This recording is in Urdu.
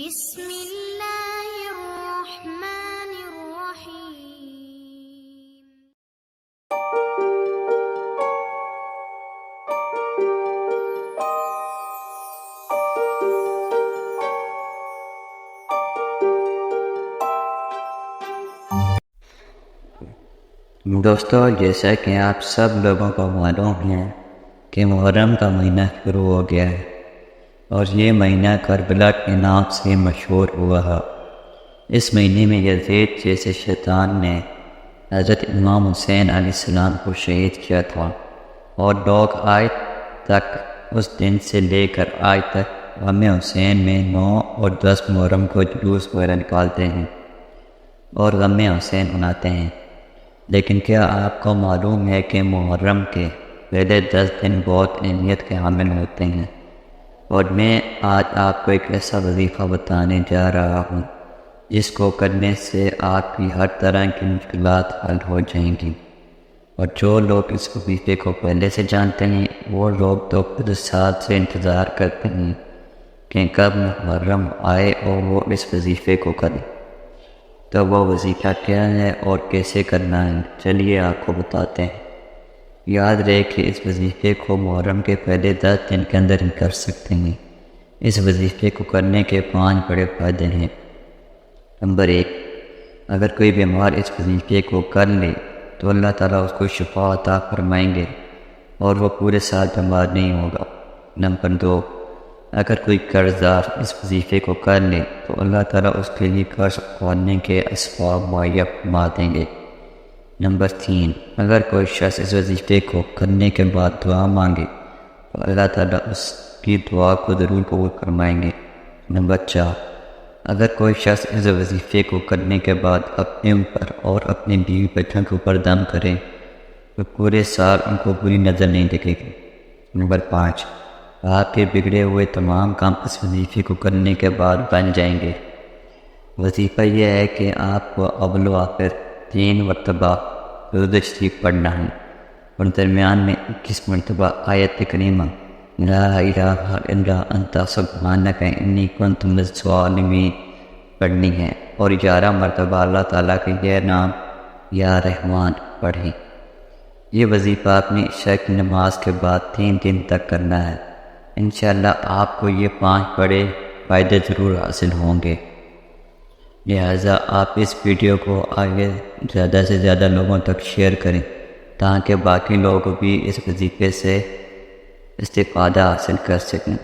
بسم اللہ الرحمن الرحیم۔ دوستو، جیسا کہ آپ سب لوگوں کو معلوم ہے کہ محرم کا مہینہ شروع ہو گیا ہے اور یہ مہینہ کربلا کے نام سے مشہور ہوا ہے۔ اس مہینے میں یزید جیسے شیطان نے حضرت امام حسین علیہ السلام کو شہید کیا تھا، اور لوگ آج تک اس دن سے لے کر آج تک غم حسین میں 9 اور 10 محرم کو جلوس وغیرہ نکالتے ہیں اور غم حسین مناتے ہیں۔ لیکن کیا آپ کو معلوم ہے کہ محرم کے پہلے 10 دن بہت اہمیت کے حامل ہوتے ہیں؟ اور میں آج آپ کو ایک ایسا وظیفہ بتانے جا رہا ہوں جس کو کرنے سے آپ کی ہر طرح کی مشکلات حل ہو جائیں گی، اور جو لوگ اس وظیفے کو پہلے سے جانتے ہیں وہ لوگ تو خود سال سے انتظار کرتے ہیں کہ کب محرم آئے اور وہ اس وظیفے کو کریں۔ تو وہ وظیفہ کیا ہے اور کیسے کرنا ہے، چلیے آپ کو بتاتے ہیں۔ یاد رہے کہ اس وظیفے کو محرم کے پہلے 10 دن کے اندر ہی کر سکتے ہیں۔ اس وظیفے کو کرنے کے 5 بڑے فائدے ہیں۔ نمبر 1، اگر کوئی بیمار اس وظیفے کو کر لے تو اللہ تعالیٰ اس کو شفا عطا فرمائیں گے اور وہ پورے سال بیمار نہیں ہوگا۔ نمبر 2، اگر کوئی قرض دار اس وظیفے کو کر لے تو اللہ تعالیٰ اس کے لیے قرض کھولنے کے اسباب مہیا فرما دیں گے۔ نمبر 3، اگر کوئی شخص اس وظیفے کو کرنے کے بعد دعا مانگے تو اللہ تعالیٰ اس کی دعا کو ضرور قبول فرمائیں گے۔ نمبر 4، اگر کوئی شخص اس وظیفے کو کرنے کے بعد اپنے اوپر اور اپنے بیوی بچوں کے اوپر دم کرے تو پورے سال ان کو بری نظر نہیں لگے گی۔ نمبر 5، آپ کے بگڑے ہوئے تمام کام اس وظیفے کو کرنے کے بعد بن جائیں گے۔ وظیفہ یہ ہے کہ آپ کو اول و آخر 3 مرتبہ درود شریف پڑھنا ہے اور درمیان میں 21 مرتبہ آیت کریمہ لا الہ الا انت سبحانک انی کنت من الظالمین پڑھنی ہے، اور 11 مرتبہ اللہ تعالیٰ کے یہ نام یا رحمان پڑھیں۔ یہ وظیفہ اپنی عشاء کی نماز کے بعد 3 دن تک کرنا ہے۔ انشاءاللہ آپ کو یہ 5 بڑے فائدے ضرور حاصل ہوں گے۔ لہٰذا آپ اس ویڈیو کو آگے زیادہ سے زیادہ لوگوں تک شیئر کریں تاکہ باقی لوگ بھی اس وظیفے سے استفادہ حاصل کر سکیں۔